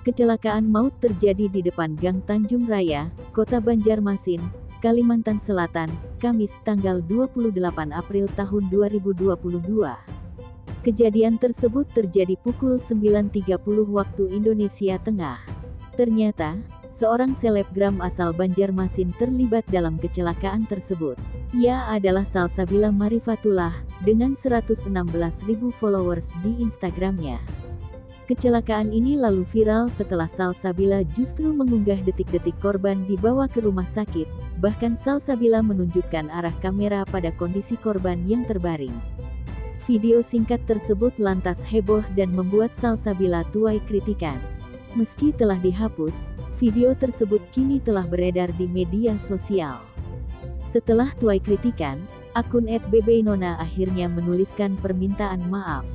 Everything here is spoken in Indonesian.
Kecelakaan maut terjadi di depan Gang Tanjung Raya, Kota Banjarmasin, Kalimantan Selatan, Kamis tanggal 28 April tahun 2022. Kejadian tersebut terjadi pukul 9.30 waktu Indonesia Tengah. Ternyata, seorang selebgram asal Banjarmasin terlibat dalam kecelakaan tersebut. Ia adalah Salsabila Marifatullah, dengan 116.000 followers di Instagramnya. Kecelakaan ini lalu viral setelah Salsabila justru mengunggah detik-detik korban dibawa ke rumah sakit, bahkan Salsabila menunjukkan arah kamera pada kondisi korban yang terbaring. Video singkat tersebut lantas heboh dan membuat Salsabila tuai kritikan. Meski telah dihapus, video tersebut kini telah beredar di media sosial. Setelah tuai kritikan, akun @bebeynona akhirnya menuliskan permintaan maaf.